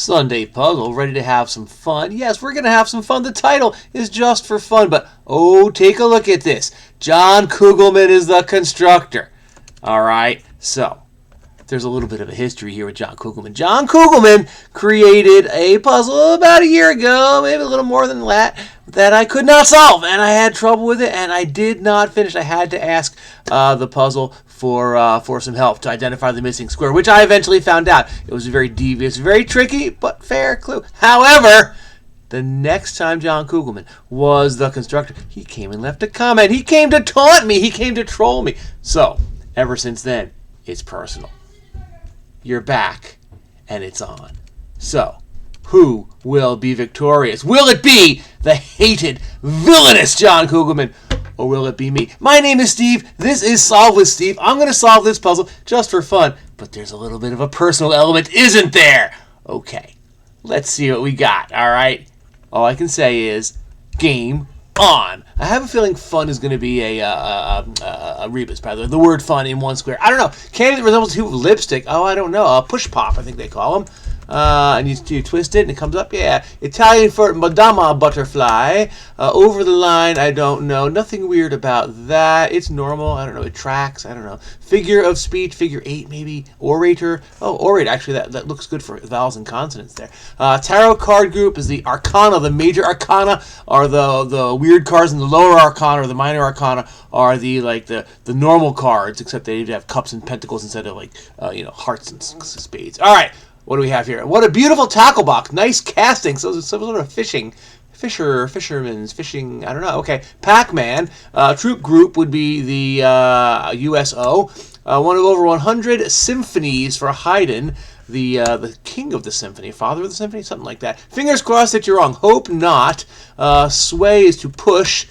Sunday puzzle, ready to have some fun. Yes, we're going to have some fun. The title is just for fun, but oh, take a look at this. John Kugelman is the constructor. All right, so there's a little bit of a history here with John Kugelman. John Kugelman created a puzzle about a year ago, maybe a little more than that I could not solve, and I had trouble with it, and I did not finish. I had to ask the puzzle for some help to identify the missing square, which I eventually found out. It was very devious, very tricky, but fair clue. However, the next time John Kugelman was the constructor, he came and left a comment. He came to taunt me. He came to troll me. So, ever since then, it's personal. You're back, and it's on. So, who will be victorious? Will it be the hated, villainous John Kugelman, or will it be me? My name is Steve. This is Solve with Steve. I'm going to solve this puzzle just for fun, but there's a little bit of a personal element, isn't there? Okay, let's see what we got, all right? All I can say is, game on. I have a feeling fun is going to be a rebus, by the way. The word fun in one square. I don't know. Candy that resembles a tube of lipstick. Oh, I don't know. A push pop, I think they call them. And you twist it and it comes up. Yeah. Italian for Madama butterfly. Over the line, I don't know. Nothing weird about that. It's normal. I don't know. It tracks. I don't know. Figure of speech. Figure 8 maybe. Orator. Oh, orator. Actually, that looks good for vowels and consonants there. Tarot card group is the arcana. The major arcana are the weird cards, and the lower arcana or the minor arcana are the normal cards, except they have cups and pentacles instead of hearts and spades. All right. What do we have here? What a beautiful tackle box. Nice casting. So it's some sort of fisherman's fishing. I don't know. Okay. Pac-Man. Troop group would be the USO. One of over 100 symphonies for Haydn. The king of the symphony, father of the symphony, something like that. Fingers crossed that you're wrong. Hope not. Sway is to push.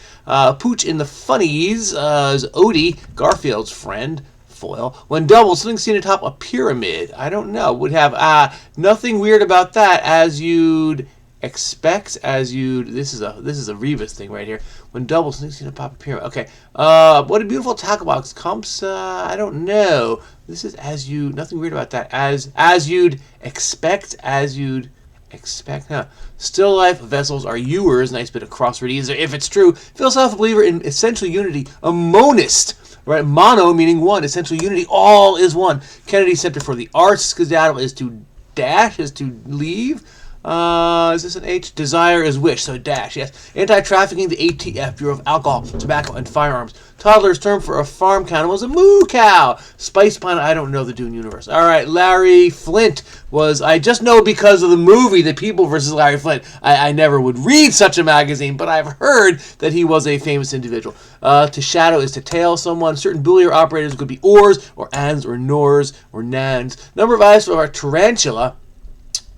Pooch in the funnies is Odie, Garfield's friend. Foil. When doubled, something seen atop a pyramid. I don't know. Would have nothing weird about that, as you'd expect. This is a Rebus thing right here. When doubled, something seen atop a pyramid. Okay. What a beautiful tackle box. Comps. I don't know. This is nothing weird about that. As you'd expect. Huh? Still life vessels are yours. Nice bit of crossword ease. If it's true, philosophical believer in essential unity. A monist. Right, mono meaning one, essential unity, all is one. Kennedy Center for the Arts, skedaddle is to dash, is to leave. Is this an H? Desire is wish, so dash, yes. Anti-trafficking, the ATF, Bureau of Alcohol, Tobacco, and Firearms. Toddler's term for a farm animal is a moo cow. Spice Pine, I don't know the Dune universe. All right, Larry Flint I just know because of the movie, The People versus Larry Flint. I never would read such a magazine, but I've heard that he was a famous individual. To shadow is to tail someone. Certain Boolean operators could be ors, or ands, or nors, or nans. Number of eyes for a tarantula.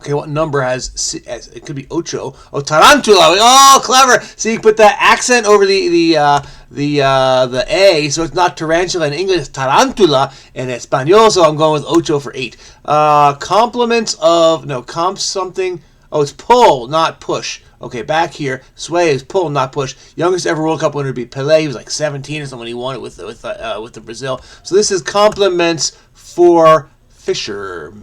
Okay, what number has it? Could be ocho. Oh, tarantula. Oh, clever. So you put that accent over the A, so it's not tarantula in English. It's tarantula in Espanol. So I'm going with ocho for 8. Comps something. Oh, it's pull, not push. Okay, back here, sway is pull, not push. Youngest ever World Cup winner would be Pelé. He was like 17 or something. He won it with the Brazil. So this is compliments for Fisher.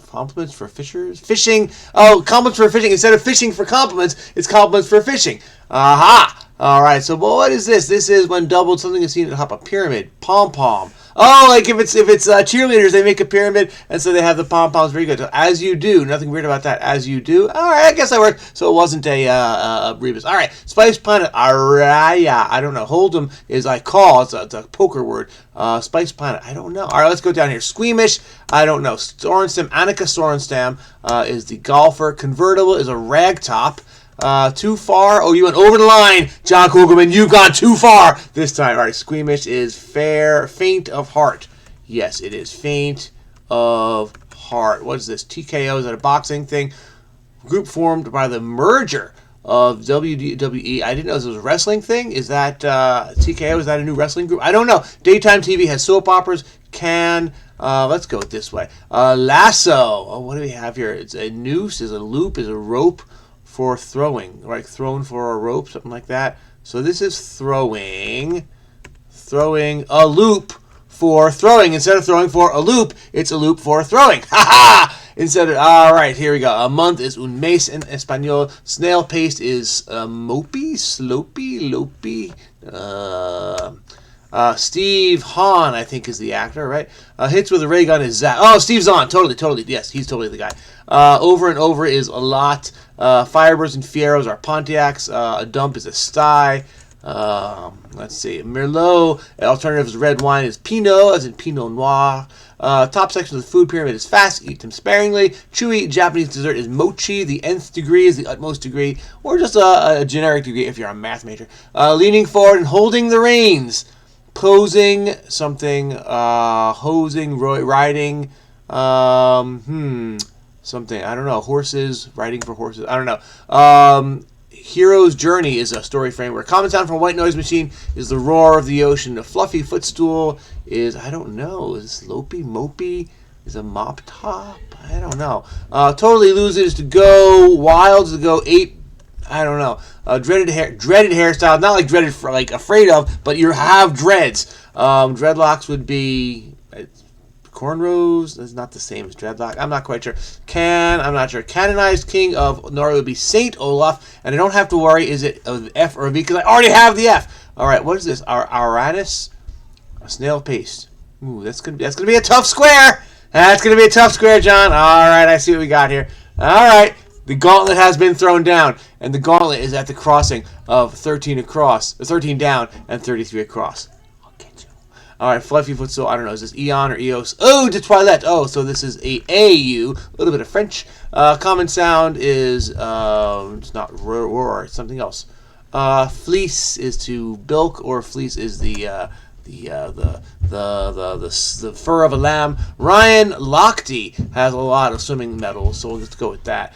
Compliments for fishers? Fishing. Oh, compliments for fishing. Instead of fishing for compliments, it's compliments for fishing. Aha! All right, so what is this? This is when doubled, something is seen atop a pyramid. Pom-pom. Oh, like if it's cheerleaders, they make a pyramid, and so they have the pom-poms. Very good. So, as you do. Nothing weird about that. As you do. All right, I guess that worked. So it wasn't a rebus. All right, Spice Planet. Araya. I don't know. Hold'em is I call. It's a poker word. Spice Planet. I don't know. All right, let's go down here. Squeamish. I don't know. Sorenstam. Annika Sorenstam is the golfer. Convertible is a ragtop. Too far. Oh, you went over the line, John Kugelman. You've gone too far this time. All right, squeamish is faint of heart. Yes, it is faint of heart. What is this? TKO, is that a boxing thing? Group formed by the merger of WWE. I didn't know this was a wrestling thing. Is that TKO? Is that a new wrestling group? I don't know. Daytime TV has soap operas. Let's go this way. Lasso. Oh, what do we have here? It's a noose, is a loop, is a rope. For throwing, right? Thrown for a rope, something like that. So this is throwing a loop for throwing. Instead of throwing for a loop, it's a loop for throwing. Ha ha! Instead of, all right, here we go. A month is un mes in español. Snail paste is mopey, slopey, lopey. Steve Hahn, I think, is the actor, right? Hits with a ray gun is Zach. Oh, Steve Zahn, totally. Yes, he's totally the guy. Over and over is a lot. Firebirds and Fieros are Pontiacs. A dump is a sty. Let's see. Merlot, alternative is red wine, is Pinot, as in Pinot Noir. Top section of the food pyramid is fast, eat them sparingly. Chewy Japanese dessert is mochi. The nth degree is the utmost degree, or just a generic degree if you're a math major. Leaning forward and holding the reins. Posing, something, hosing, riding, something, I don't know, horses, riding for horses, I don't know. Hero's Journey is a story framework. Common sound from a white noise machine is the roar of the ocean. A fluffy footstool is, I don't know, is lopey, mopey, is a mop top, I don't know. Totally lose it is to go wild, is to go ape, I don't know. Dreaded hairstyle, not like dreaded for like afraid of, but you have dreads. Dreadlocks would be cornrows. That's not the same as dreadlock. I'm not quite sure. I'm not sure. Canonized king of Norway would be Saint Olaf, and I don't have to worry. Is it an F or a V? Because I already have the F. All right, what is this? Auratus, a snail paste. Ooh, that's gonna be a tough square. That's gonna be a tough square, John. All right, I see what we got here. All right. The gauntlet has been thrown down, and the gauntlet is at the crossing of 13 down, and 33 across. I'll get you. All right, fluffy footstool. I don't know. Is this Eon or Eos? Oh, the Toilette. Oh, so this is a AU. A little bit of French. Common sound is it's not roar. It's something else. Fleece is to bilk, or fleece is the fur of a lamb. Ryan Lochte has a lot of swimming medals, so we'll just go with that.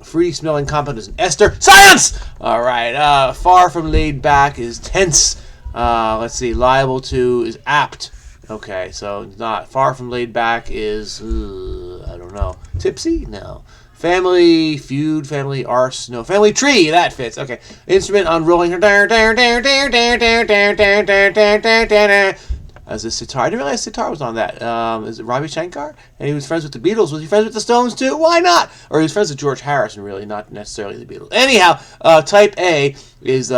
Free smelling compound is an ester. Science! All right. Far from laid back is tense. Let's see. Liable to is apt. Okay, so not far from laid back is I don't know. Tipsy? No. Family feud, family arse, no. Family tree, that fits. Okay. Instrument on rolling. As a sitar. I didn't realize sitar was on that. Is it Ravi Shankar? And he was friends with the Beatles. Was he friends with the Stones too? Why not? Or he was friends with George Harrison, really, not necessarily the Beatles. Anyhow, type A is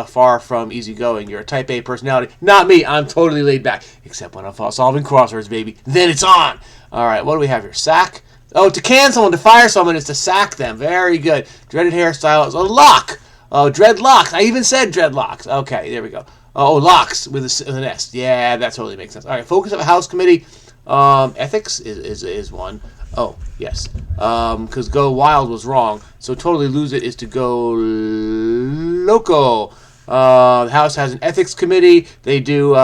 far from easygoing. You're a type A personality. Not me. I'm totally laid back. Except when I'm solving crosswords, baby. Then it's on. All right, what do we have here? Sack. Oh, to can someone, to fire someone is to sack them. Very good. Dreaded hairstyle is a lock. Oh, dreadlocks. I even said dreadlocks. Okay, there we go. Oh, locks with an S. Yeah, that totally makes sense. All right, focus of a house committee. Ethics is one. Oh, yes. Because go wild was wrong. So totally lose it is to go loco. The house has an ethics committee. They do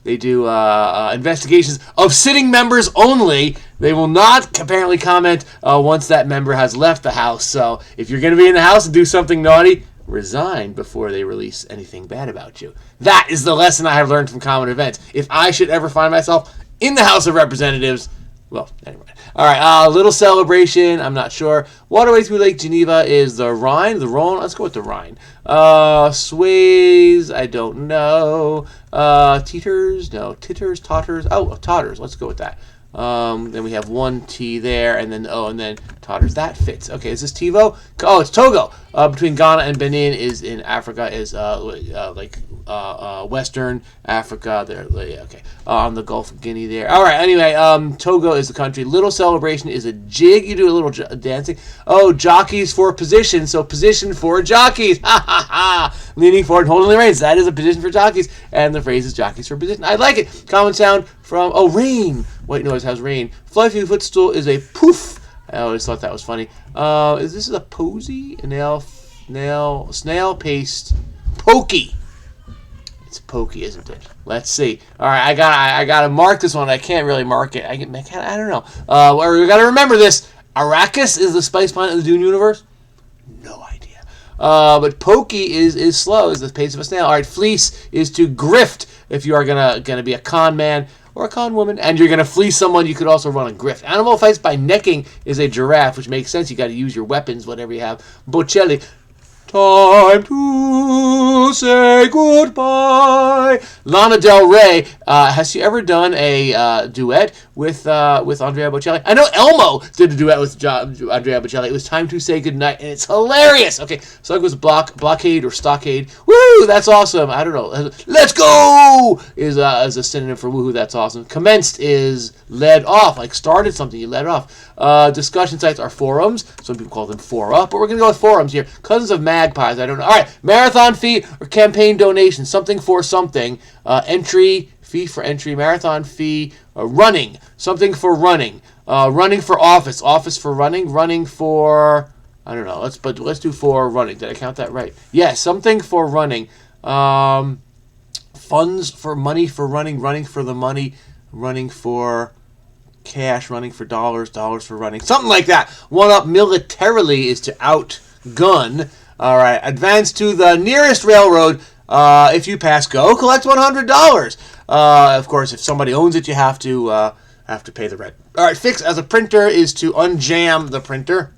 investigations of sitting members only. They will not apparently comment once that member has left the house. So if you're going to be in the house and do something naughty, resign before they release anything bad about you. That is the lesson I have learned from common events. If I should ever find myself in the House of Representatives, well, anyway. All right, little celebration. I'm not sure. Waterway through Lake Geneva is the Rhine, the Rhone. Let's go with the Rhine. Sways, I don't know. Teeters, no. Titters, totters. Oh, totters. Let's go with that. Then we have one T there, and then totters. That fits. Okay, is this TiVo? Oh, it's Togo. Between Ghana and Benin is in Africa. Is Western Africa. There. Okay. On the Gulf of Guinea there. All right. Anyway, Togo is the country. Little celebration is a jig. You do a little dancing. Oh, jockeys for position. So position for jockeys. Ha ha ha. Leaning forward, and holding the reins. That is a position for jockeys, and the phrase is jockeys for position. I like it. Common sound from rain. White noise has rain. Fluffy footstool is a poof. I always thought that was funny. Is this a posy? Snail paste. Pokey. It's pokey, isn't it? Let's see. All right, I gotta mark this one. I can't really mark it. I don't know. We gotta remember this. Arrakis is the spice plant of the Dune universe. No idea. But pokey is slow. Is the pace of a snail. All right, fleece is to grift. If you are gonna be a con man or a con woman, and you're going to fleece someone, you could also run a grift. Animal fights by necking is a giraffe, which makes sense. You got to use your weapons, whatever you have. Bocelli. Time to say goodbye. Lana Del Rey, has she ever done a duet with Andrea Bocelli? I know Elmo did a duet with Andrea Bocelli. It was Time to Say Goodnight, and it's hilarious. Okay, so it was blockade or stockade. Woo, that's awesome. I don't know. Let's go is a synonym for woohoo. That's awesome. Commenced is led off, like started something, you led off. Discussion sites are forums. Some people call them fora, but we're going to go with forums here. Cousins of magpies, I don't know. All right, marathon fee or campaign donation, something for something. Entry, fee for entry, marathon fee, running, something for running. Running for office, office for running, running for, I don't know, let's do for running. Did I count that right? Yes, something for running. Funds for money for running, running for the money, running for cash, running for dollars, dollars for running, something like that. One up militarily is to outgun. All right, advance to the nearest railroad. If you pass go, collect $100. Of course, if somebody owns it, you have to pay the rent. All right, fix as a printer is to unjam the printer.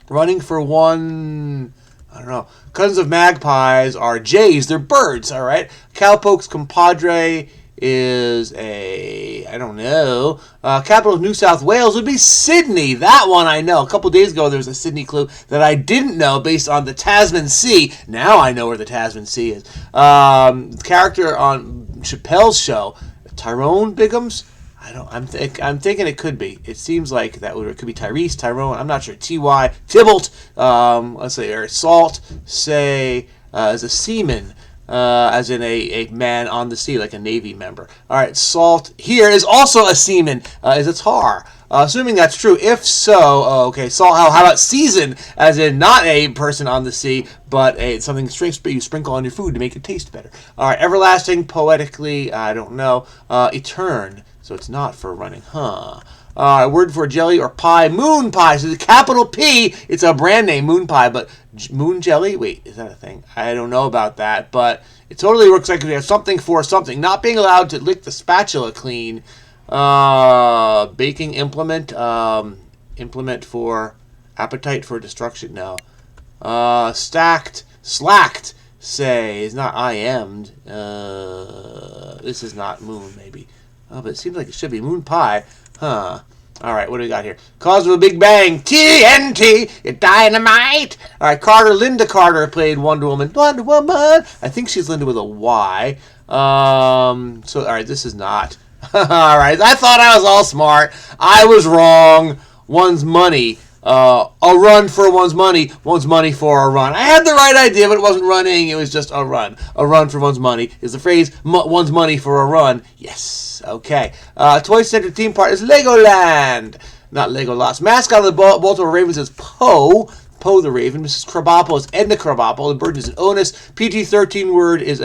Running for one, I don't know. Cousins of magpies are jays. They're birds. All right. Cowpoke's compadre is I don't know. Capital of New South Wales would be Sydney. That one I know. A couple days ago there was a Sydney clue that I didn't know based on the Tasman Sea. Now I know where the Tasman Sea is. Character on Chappelle's show, Tyrone Biggums. I'm thinking it could be. It seems like it could be Tyrese, Tyrone. I'm not sure. T.Y. Tybalt. Let's say or Salt. Say as a seaman. As in a man on the sea, like a Navy member. All right, Salt here is also a seaman, is a tar. Assuming that's true. If so, okay, Salt, how about season, as in not a person on the sea, but something you sprinkle on your food to make it taste better. All right, everlasting, poetically, I don't know. Etern, so it's not for running, huh? Word for jelly or pie, moon pie. So the capital P, it's a brand name, moon pie, but moon jelly? Wait, is that a thing? I don't know about that, but it totally looks like we have something for something. Not being allowed to lick the spatula clean. Baking implement. Implement for appetite for destruction. No. Slacked, say, is not I am'd. This is not moon, maybe. Oh, but it seems like it should be moon pie. Huh. All right, what do we got here? Cause of a Big Bang. TNT. Dynamite. All right, Linda Carter played Wonder Woman. Wonder Woman. I think she's Linda with a Y. So, all right, this is not. All right, I thought I was all smart. I was wrong. One's money. A run for one's money for a run. I had the right idea, but it wasn't running. It was just a run. A run for one's money is the phrase, one's money for a run. Yes, okay. Toy Center theme park is Legoland, not Legolas. Mascot of the Baltimore Ravens is Poe the Raven. Mrs. Krabappel is Edna Krabappel. The bird is an onus. PG-13 word is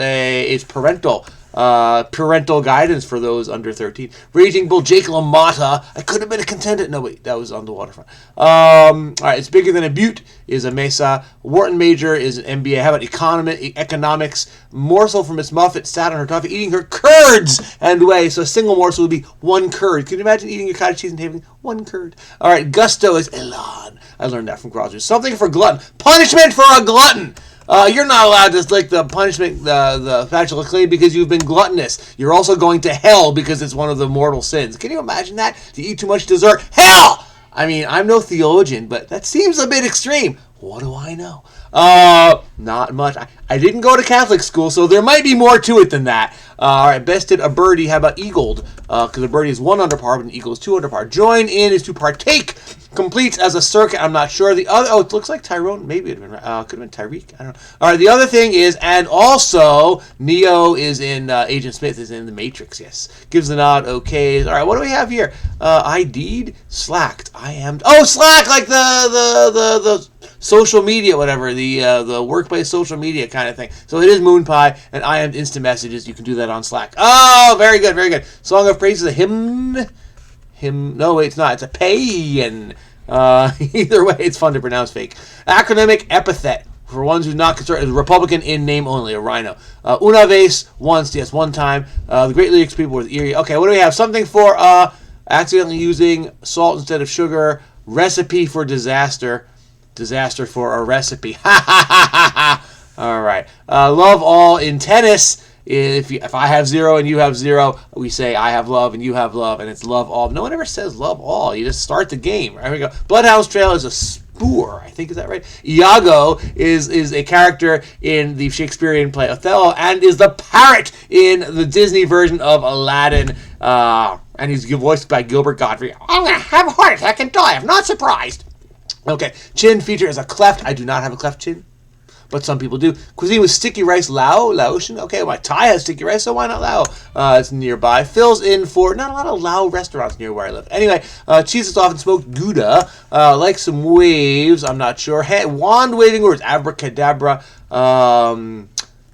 parental. Parental guidance for those under 13. Raging Bull Jake LaMotta. I could have been a contender. No, wait, that was on the waterfront. All right, it's bigger than a butte is a mesa. Wharton Major is an MBA. How about economics? Morsel from Miss Muffet sat on her toffee eating her curds and whey. So a single morsel would be one curd. Can you imagine eating your cottage cheese and having one curd? All right, gusto is elan. I learned that from Crosby. Something for glutton. Punishment for a glutton. You're not allowed to lick the punishment, the spatula clean because you've been gluttonous. You're also going to hell because it's one of the mortal sins. Can you imagine that? To eat too much dessert? Hell! I mean, I'm no theologian, but that seems a bit extreme. What do I know? Not much. I didn't go to Catholic school, so there might be more to it than that. All right, bested a birdie. How about eagled? Because a birdie is 1 under par, but an eagle is 2 under par. Join in is to partake. Completes as a circuit. I'm not sure. The other, it looks like Tyrone. Maybe it could have been Tyreek. I don't know. All right, the other thing is, and also Neo is in Agent Smith is in the Matrix. Yes, gives the nod. Okay. All right, what do we have here? ID'd, slacked. I am. Oh, Slack, like the social media, whatever, the workplace social media kind of thing. So it is Moon Pie, and I am instant messages. You can do that on Slack. Oh, very good, very good. Song of Praise is a hymn. No, wait, it's not. It's a paean. Either way, it's fun to pronounce fake. Acronymic epithet. For ones who's not concerned, Republican in name only, a rhino. Una vez, once, yes, one time. The Great Lyrics people were eerie. Okay, what do we have? Something for accidentally using salt instead of sugar. Recipe for disaster. Disaster for a recipe. Ha ha ha ha ha. All right. Love all in tennis. If I have 0 and you have 0, we say I have love and you have love, and it's love all. No one ever says love all. You just start the game. Right? Here we go. Bloodhound's Trail is a spoor. I think, is that right? Iago is a character in the Shakespearean play Othello and is the parrot in the Disney version of Aladdin. And he's voiced by Gilbert Gottfried. I'm going to have a heart attack and die. I'm not surprised. Okay. Chin feature is a cleft. I do not have a cleft chin, but some people do. Cuisine with sticky rice, Laotian. Okay, my Thai has sticky rice, so why not Lao? It's nearby. Fills in for not a lot of Lao restaurants near where I live. Anyway, cheese is often smoked, Gouda. Like some waves, I'm not sure. Wand waving words, abracadabra. What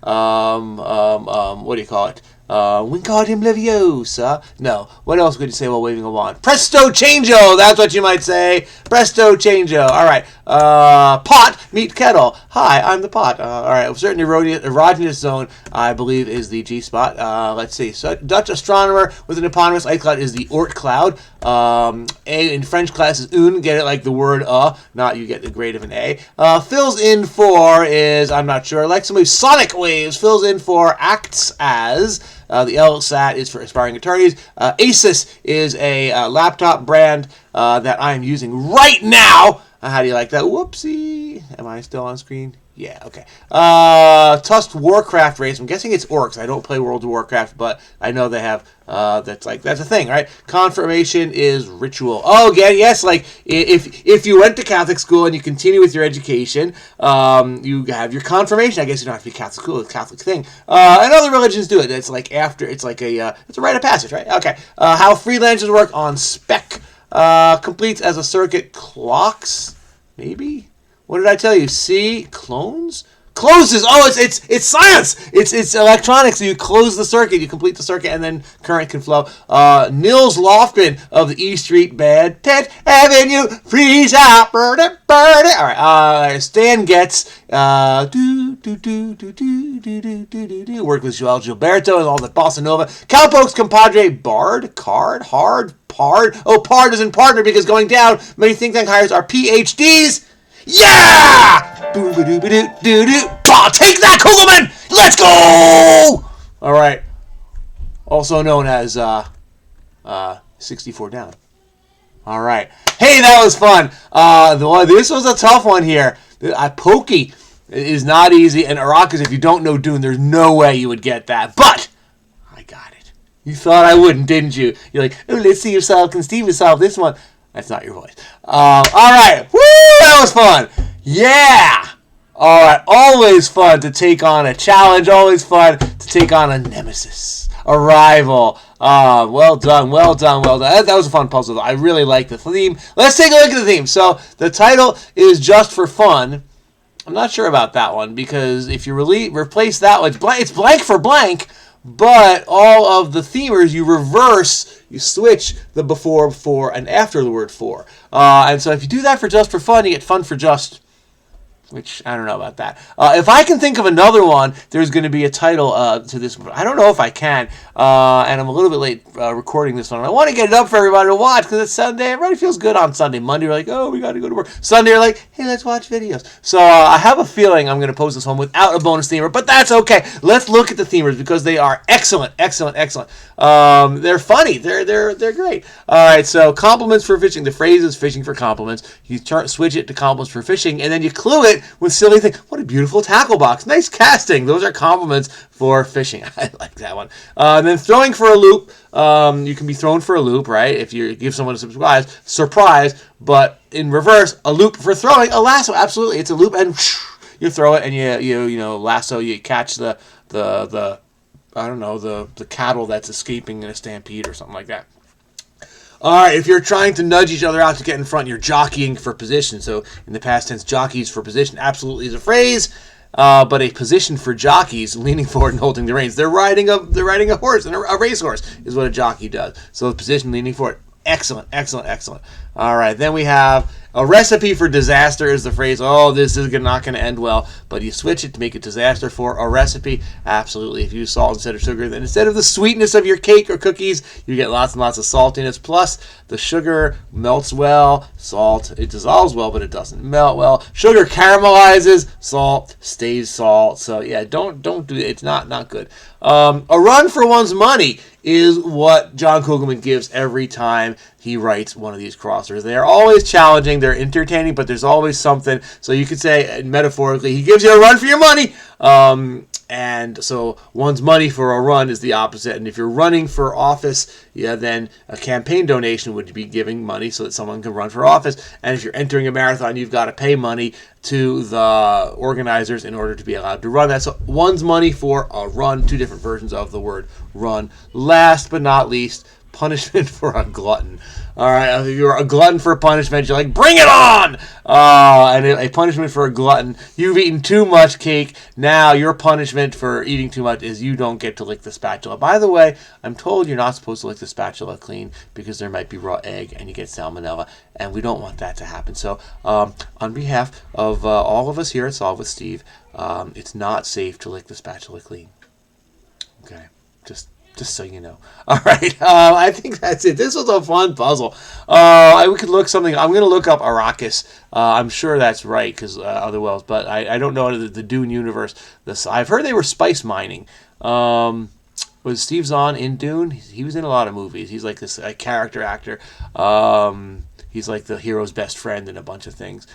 do you call it? Wingardium Leviosa. No. What else could you say while waving a wand? Presto changeo. That's what you might say. Presto changeo. All right. Pot meet kettle. Hi, I'm the pot. All right. A certain erogenous zone, I believe, is the G spot. Let's see. So, Dutch astronomer with an eponymous ice cloud is the Oort cloud. A in French class is un. Get it like the word not you get the grade of an A. Fills in for is, I'm not sure. Like some sonic waves. Fills in for acts as. The LSAT is for aspiring attorneys. Asus is a laptop brand that I am using right now. How do you like that? Whoopsie. Am I still on screen? Yeah, okay. Tusk Warcraft race. I'm guessing it's orcs. I don't play World of Warcraft, but I know they have, that's a thing, right? Confirmation is ritual. Oh, again, yes, like, if you went to Catholic school and you continue with your education, you have your confirmation. I guess you don't have to be Catholic school. It's a Catholic thing. And other religions do it. It's like it's a rite of passage, right? Okay. How freelancers work on spec. Completes as a circuit clocks, maybe? What did I tell you? See? Clones? Closes! Oh, it's science! It's electronics. So you close the circuit, you complete the circuit, and then current can flow. Nils Lofgren of the E Street Band. 10th Avenue, freeze out, burn it. Alright, Stan Getz. Worked with Joel Gilberto and all the Bossa Nova. Cowpokes compadre, Bard, Card, Hard, Pard. Oh, Pard isn't partner because going down, many think tank hires are PhDs. Yeah! Boo-ba-doo-ba-doo-doo-doo. Bah, take that, Kugelman! Let's go! All right. Also known as 64 down. All right. Hey, that was fun. This was a tough one here. Pokey is not easy, and Arakas, if you don't know Dune, there's no way you would get that. But I got it. You thought I wouldn't, didn't you? You're like, oh, let's see can Steven solve this one? That's not your voice. All right. Woo! That was fun. Yeah. All right. Always fun to take on a challenge. Always fun to take on a nemesis, a rival. Well done. That was a fun puzzle. I really like the theme. Let's take a look at the theme. So the title is Just for Fun. I'm not sure about that one because if you replace that one, it's blank for blank. But all of the themers, you switch the before, and after the word for. And so if you do that for Just for Fun, you get fun for just, which I don't know about that. If I can think of another one, there's going to be a title to this one. I don't know if I can, and I'm a little bit late recording this one. I want to get it up for everybody to watch because it's Sunday. Everybody feels good on Sunday. Monday, we're like, oh, we got to go to work. Sunday, we're like, hey, let's watch videos. So I have a feeling I'm going to post this one without a bonus themer, but that's okay. Let's look at the themers because they are excellent. They're funny. They're great. All right, so compliments for fishing. The phrase is fishing for compliments. You switch it to compliments for fishing, and then you clue it with silly things. What a beautiful tackle box. Nice casting. Those are compliments for fishing. I like that one. And then throwing for a loop. You can be thrown for a loop, right? If you give someone a surprise, but in reverse, a loop for throwing. A lasso, absolutely. It's a loop, and you throw it, and you lasso. You catch the cattle that's escaping in a stampede or something like that. All right, if you're trying to nudge each other out to get in front, you're jockeying for position. So in the past tense, jockeys for position absolutely is a phrase, but a position for jockeys leaning forward and holding the reins. They're riding a horse, and a racehorse is what a jockey does. So the position leaning forward, excellent. All right, then we have A recipe for disaster is the phrase, oh, this is not going to end well, but you switch it to make it disaster for a recipe. Absolutely. If you use salt instead of sugar, then instead of the sweetness of your cake or cookies, you get lots and lots of saltiness. Plus, the sugar melts well, salt, it dissolves well, but it doesn't melt well. Sugar caramelizes, salt stays salt. So yeah, don't do it. It's not good. A run for one's money is what John Kugelman gives every time he writes one of these crosswords. They are always challenging, they're entertaining, but there's always something. So you could say, metaphorically, he gives you a run for your money. And so one's money for a run is the opposite. And if you're running for office, yeah, then a campaign donation would be giving money so that someone can run for office. And if you're entering a marathon, you've got to pay money to the organizers in order to be allowed to run that. So one's money for a run, two different versions of the word run. Last but not least, punishment for a glutton. All right, if you're a glutton for punishment, you're like, bring it on! And a punishment for a glutton, you've eaten too much cake. Now your punishment for eating too much is you don't get to lick the spatula. By the way, I'm told you're not supposed to lick the spatula clean because there might be raw egg and you get salmonella, and we don't want that to happen. So on behalf of all of us here at Solve with Steve, it's not safe to lick the spatula clean. Okay, just so you know. All right, I think that's it. This was a fun puzzle. We could look something. I'm going to look up Arrakis. I'm sure that's right because otherwise, but I don't know the Dune universe. I've heard they were spice mining. Was Steve Zahn in Dune? He was in a lot of movies. He's like this character actor. He's like the hero's best friend in a bunch of things.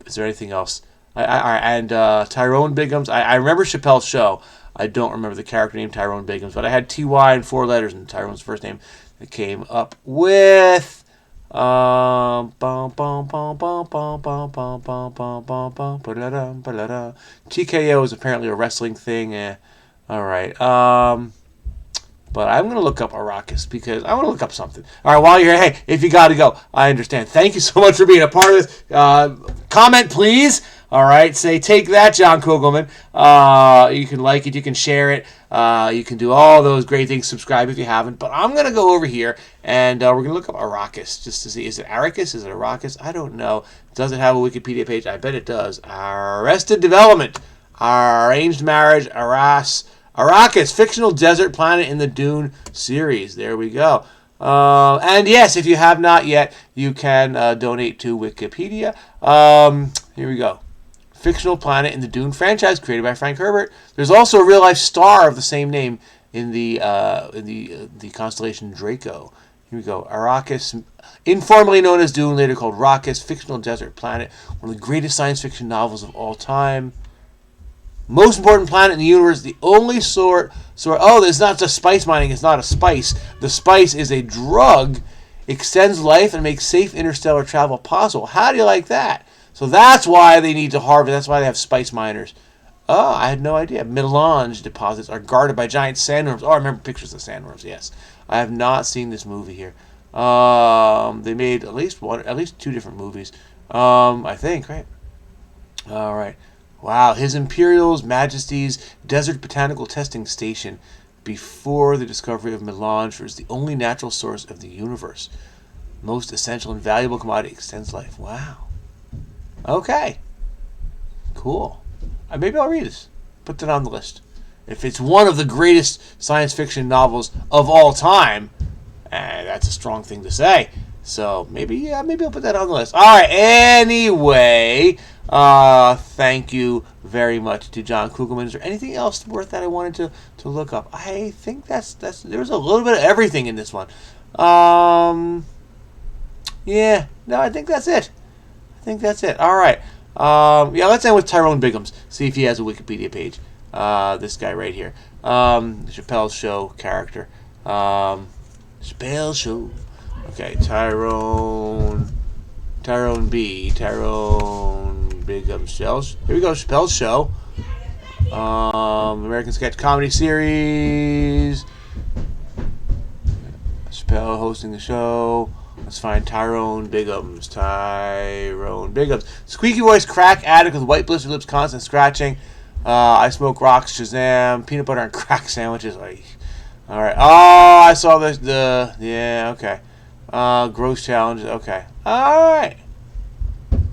Is there anything else? Tyrone Biggums. I remember Chappelle's Show. I don't remember the character name Tyrone Biggums, but I had T-Y and 4 letters in Tyrone's first name that came up with TKO is apparently a wrestling thing. All right. But I'm going to look up Arrakis because I want to look up something. All right, while you're here, hey, if you got to go, I understand. Thank you so much for being a part of this. Comment, please. All right, say, take that, John Kugelman. You can like it, you can share it, you can do all those great things. Subscribe if you haven't. But I'm going to go over here, and we're going to look up Arrakis just to see. Is it Arrakis? Is it Arrakis? I don't know. Does it have a Wikipedia page? I bet it does. Arrested Development, Arranged Marriage, Arrakis, fictional desert planet in the Dune series. There we go. And yes, if you have not yet, you can donate to Wikipedia. Here we go. Fictional planet in the Dune franchise created by Frank Herbert. There's also a real-life star of the same name in the constellation Draco. Here we go. Arrakis, informally known as Dune, later called Arrakis, fictional desert planet, one of the greatest science fiction novels of all time. Most important planet in the universe, the only sort. Oh, it's not just spice mining. It's not a spice. The spice is a drug, extends life, and makes safe interstellar travel possible. How do you like that? So that's why they need to harvest. That's why they have spice miners. Oh, I had no idea. Melange deposits are guarded by giant sandworms. Oh, I remember pictures of sandworms. Yes, I have not seen this movie here. They made at least 2 different movies. I think, right? All right. Wow, His Imperial Majesty's Desert Botanical Testing Station, before the discovery of melange, is the only natural source of the universe. Most essential and valuable commodity, extends life. Wow. Okay. Cool. Maybe I'll read this. Put that on the list. If it's one of the greatest science fiction novels of all time, that's a strong thing to say. So maybe I'll put that on the list. All right. Anyway, thank you very much to John Kugelman. Is there anything else worth that I wanted to look up? I think that's there's a little bit of everything in this one. Yeah. No, I think that's it. All right. Let's end with Tyrone Biggums. See if he has a Wikipedia page. This guy right here. Chappelle's Show character. Chappelle's Show. Okay, Tyrone Biggums. Here we go, Chappelle's Show. American sketch comedy series. Chappelle hosting the show. Let's find Tyrone Biggums. Squeaky voice, crack addict with white blistered lips, constant scratching. I smoke rocks, Shazam, peanut butter and crack sandwiches. All right. Oh, I saw this. Yeah, okay. Gross challenges. Okay. All right.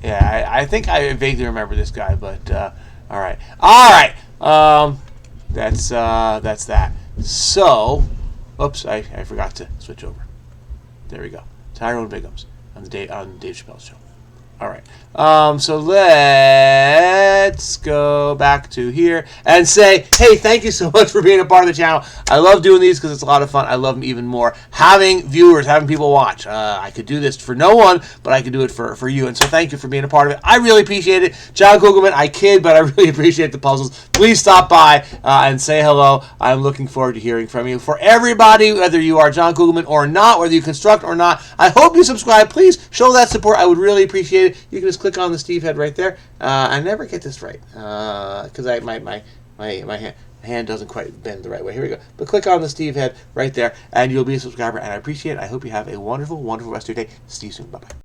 Yeah, I think I vaguely remember this guy, but all right. All right. That's that. So, oops, I forgot to switch over. There we go. Tyrone Biggums on the Dave Chappelle show. All right. So let's go back to here and say, hey, thank you so much for being a part of the channel. I love doing these because it's a lot of fun. I love them even more. Having viewers, having people watch. I could do this for no one, but I could do it for you. And so thank you for being a part of it. I really appreciate it. John Kugelman, I kid, but I really appreciate the puzzles. Please stop by and say hello. I'm looking forward to hearing from you. For everybody, whether you are John Kugelman or not, whether you construct or not, I hope you subscribe. Please show that support. I would really appreciate it. You can just click on the Steve head right there. I never get this right because my hand doesn't quite bend the right way. Here we go. But click on the Steve head right there, and you'll be a subscriber. And I appreciate it. I hope you have a wonderful, wonderful rest of your day. See you soon. Bye bye.